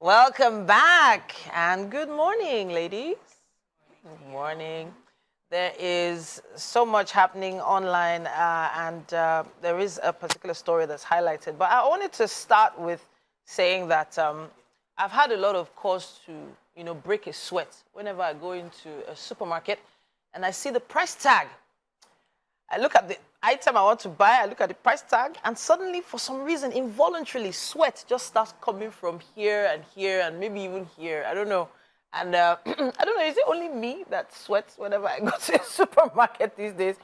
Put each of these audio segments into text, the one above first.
Welcome back and good morning, ladies. Good morning. There is so much happening online and there is a particular story that's highlighted. But I wanted to start with saying that I've had a lot of cause to, break a sweat whenever I go into a supermarket and I see the price tag. I look at the item I want to buy, I look at the price tag, and suddenly, for some reason, involuntarily, sweat just starts coming from here and maybe even here. I don't know. And I don't know, is it only me that sweats whenever I go to a supermarket these days?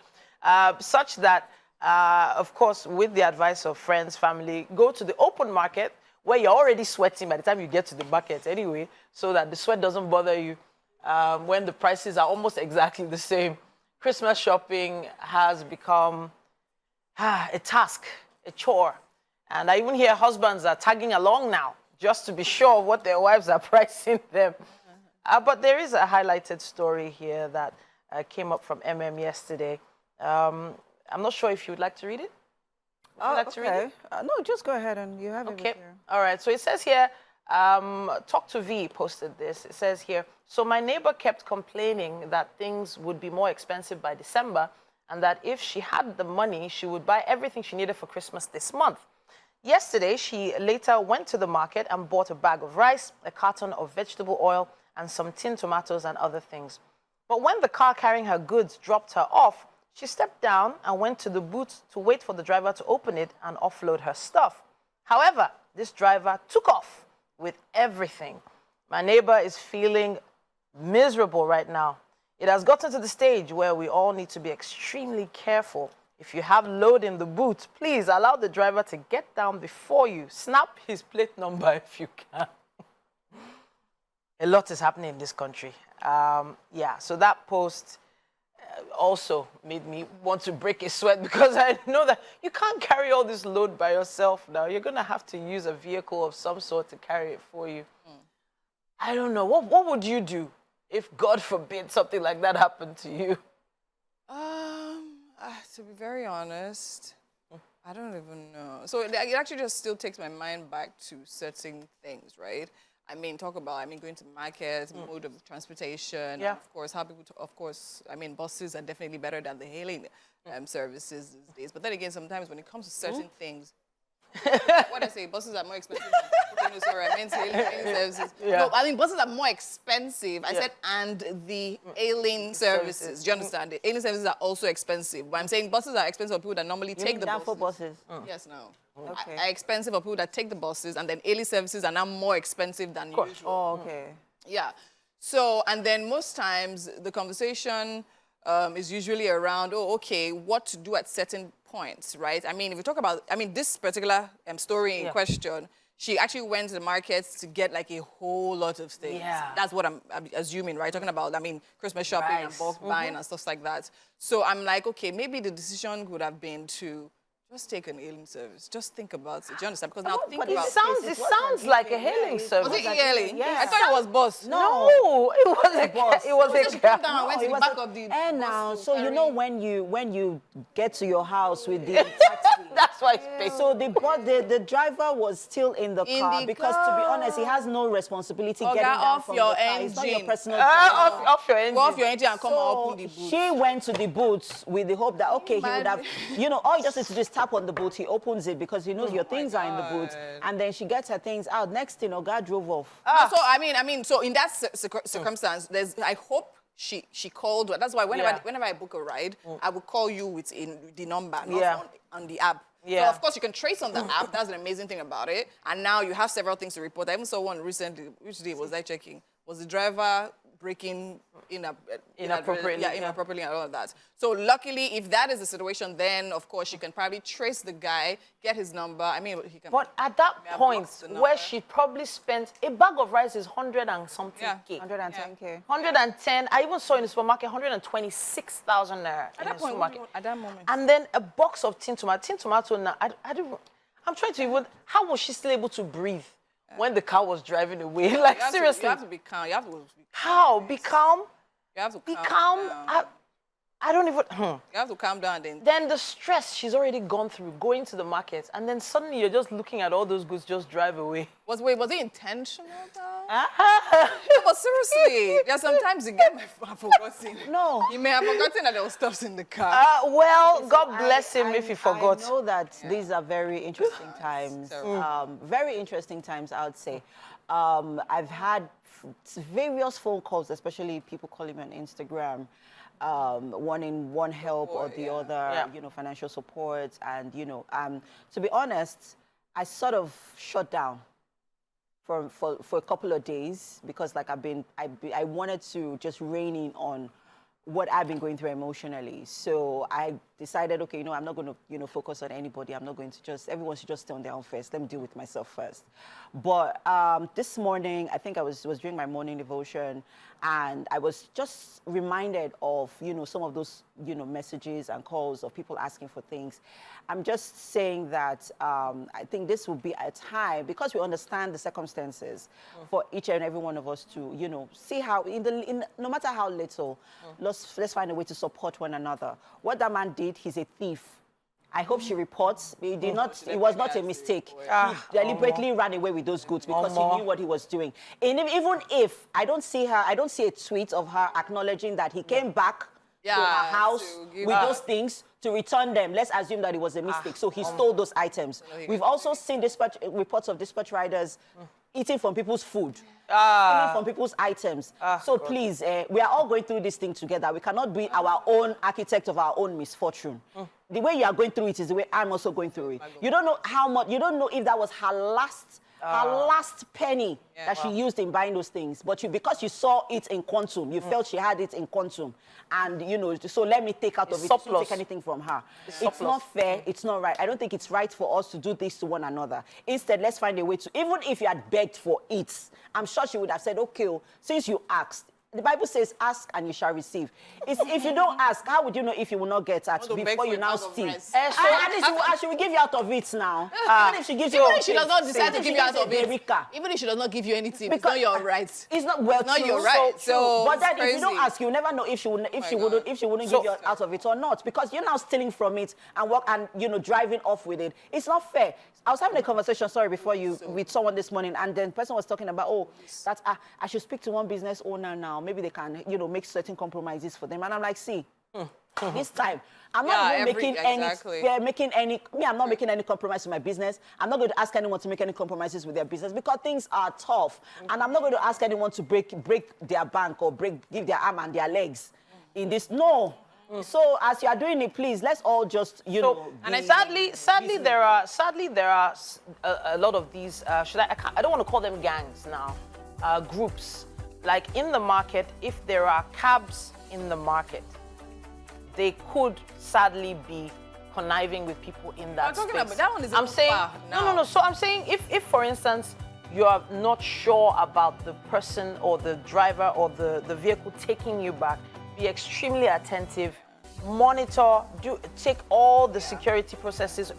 Such that, of course, with the advice of friends, family, go to the open market where you're already sweating by the time you get to the market anyway, so that the sweat doesn't bother you when the prices are almost exactly the same. Christmas shopping has become a task, a chore. And I even hear husbands are tagging along now just to be sure of what their wives are pricing them. But there is a highlighted story here that came up from yesterday. I'm not sure if you would like to read it. Okay. No, just go ahead and you have it here. All right. So it says here, Talk to V posted this. It says here, so my neighbor kept complaining that things would be more expensive by December and that if she had the money, she would buy everything she needed for Christmas this month. Yesterday, she later went to the market and bought a bag of rice, a carton of vegetable oil, and some tinned tomatoes and other things. But when the car carrying her goods dropped her off, she stepped down and went to the boot to wait for the driver to open it and offload her stuff. However, this driver took off with everything. My neighbor is feeling miserable right now. It has gotten to the stage where we all need to be extremely careful. If you have load in the boot, please allow the driver to get down before you. Snap his plate number if you can. A lot is happening in this country. So that post also made me want to break a sweat because I know that you can't carry all this load by yourself now. You're going to have to use a vehicle of some sort to carry it for you. I don't know. What would you do if, God forbid, something like that happened to you? To be very honest, I don't even know. So it actually just still takes my mind back to certain things, right? Going to the market, mode of transportation, Yeah. of course, how people, buses are definitely better than the hailing services these days. But then again, sometimes when it comes to certain things, what I say, buses are more expensive than hailing services. Yeah. No, buses are more expensive. I said, and the hailing services. Do you understand? The hailing services are also expensive. But I'm saying buses are expensive for people that normally take the buses. for buses? Yes, no. Okay. Are expensive for people that take the buses, and then hailing services are now more expensive than usual. Oh, okay. Yeah. So, and then most times the conversation is usually around, what to do at certain points, right? If you talk about, this particular story in question, she actually went to the markets to get like a whole lot of things. Yeah. That's what I'm assuming, right? Talking about, Christmas shopping and bulk buying and stuff like that. So I'm like, okay, maybe the decision would have been to just take an hailing service. Just think about it. Do you understand? Because now think about It sounds like a hailing service. Was it hailing? Yeah. I thought it was bus. No, it was a bus. It was Just a come down and went to the it was back of the And bus now, to so you carry- know when you get to your house with the taxi. That's why it's paid. So the driver was still in the In car the because, to be honest, he has no responsibility Oga, getting down off from your the car. It's not your engine. personal driver. Off your engine. Go off your engine and come and So open the boot. she went to the boots with the hope that, okay, he would have, all he just needs to do is tap on the boot. He opens it because he knows your things are in the boot. And then she gets her things out. Next thing, Oga drove off. So in that circumstance, I hope she called. That's why whenever I book a ride, I will call you with the number, not on the app. Yeah. So of course you can trace on the app. That's an amazing thing about it. And now you have several things to report. I even saw one recently. Which day was I checking? Was the driver braking Inappropriately. Yeah, inappropriately and all of that. So luckily, if that is the situation, then of course she can probably trace the guy, get his number. He can. But at that Yeah, point, blocks the number. where she probably spent a bag of rice is 100 and something Yeah. K. 110K. 110. I even saw in the supermarket 126,000 naira in the At that point, supermarket. at that moment. And then a box of tin tomato. Tin tomato now. I'm trying to even. How was she still able to breathe when the car was driving away? Like seriously. You have to be calm. You have to be How? Be calm. You have to Be calm calm. down. I don't even. You have to calm down then. Then the stress she's already gone through, going to the market, and then suddenly you're just looking at all those goods just drive away. Was it intentional though? No, but seriously, yeah, sometimes you get forgotten. No. You may have forgotten that there was stuff in the car. Well, God bless him if he forgot. I know that these are very interesting times. Very interesting times, I would say. I've had various phone calls, especially people calling me on Instagram, wanting one help or the other, you know, financial support. And, you know, to be honest, I sort of shut down for a couple of days because, like, I wanted to just rein in on what I've been going through emotionally. So I decided, okay, you know, I'm not going to, you know, focus on anybody. I'm not going to everyone should just stay on their own first. Let me deal with myself first. But this morning, I think I was doing my morning devotion, and I was just reminded of, you know, some of those, you know, messages and calls of people asking for things. I'm just saying that I think this will be a time, because we understand the circumstances, for each and every one of us to, you know, see how, no matter how little, let's find a way to support one another. What that man did, he's a thief. I hope she reports. It was not a mistake. He deliberately ran away with those goods because he knew what he was doing. And even if I don't see a tweet of her acknowledging that he came back to her house with those things to return them. Let's assume that it was a mistake. So he stole those items. We've also seen reports of dispatch riders eating from people's food. Stealing from people's items. So please, we are all going through this thing together. We cannot be our own architect of our own misfortune. The way you are going through it is the way I'm also going through it. You don't know how much, you don't know if that was her last penny that she used in buying those things. But because you saw it in quantum, you felt she had it in quantum. And, you know, so let me take out of it. Don't take anything from her. It's not fair. It's not right. I don't think it's right for us to do this to one another. Instead, let's find a way to, even if you had begged for it, I'm sure she would have said, okay, since you asked. The Bible says, ask and you shall receive. If you don't ask, how would you know if you will not get at before you now steal? At least she will give you out of it now. Even if she gives you even if she does not decide to give you out of it, even if she does not give you anything, it's not your right. It's not well. It's not your right. So, but then if you don't ask, you never know if she wouldn't give you out of it or not, because you're now stealing from it and you know, driving off with it. It's not fair. I was having a conversation, with someone this morning, and then the person was talking about, that I should speak to one business owner now. Maybe they can, you know, make certain compromises for them. And I'm like, see, this time, I'm not making any compromise with my business. I'm not going to ask anyone to make any compromises with their business because things are tough. And I'm not going to ask anyone to break their bank or give their arm and their legs in this. No. So as you are doing it, please, let's all just, you know. And sadly, there are a lot of these. I don't want to call them gangs now. Groups, like in the market. If there are cabs in the market, they could sadly be conniving with people in that space. About that one is no. So I'm saying, if for instance you are not sure about the person or the driver or the vehicle taking you back, be extremely attentive, monitor, take all the security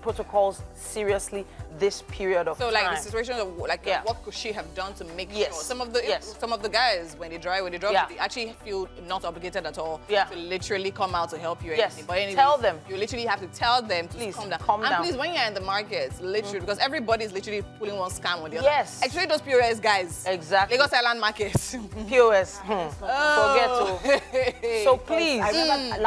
protocols seriously this period of time. So like the situation of what could she have done to make sure? Some of the guys when they drive, they actually feel not obligated at all to literally come out to help you. Yes. But anyways, tell them. You literally have to tell them to please calm down. Calm down. And please, when you're in the market, literally, because everybody is literally pulling one scam on the other. Yes. Actually, those POS guys. Exactly. Lagos Island Market. POS. Forget to. So please,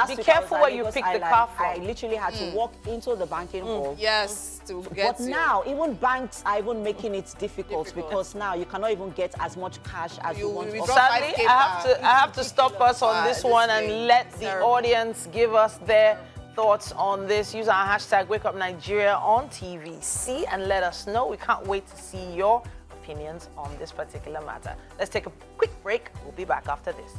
be careful where you pick the car from. I literally had to walk into the banking hall. Yes, to get. But now, even banks are even making it difficult because now you cannot even get as much cash as you want. Sadly, I have to stop us on this one and let the audience give us their thoughts on this. Use our hashtag WakeUpNigeria on TVC and let us know. We can't wait to see your opinions on this particular matter. Let's take a quick break. We'll be back after this.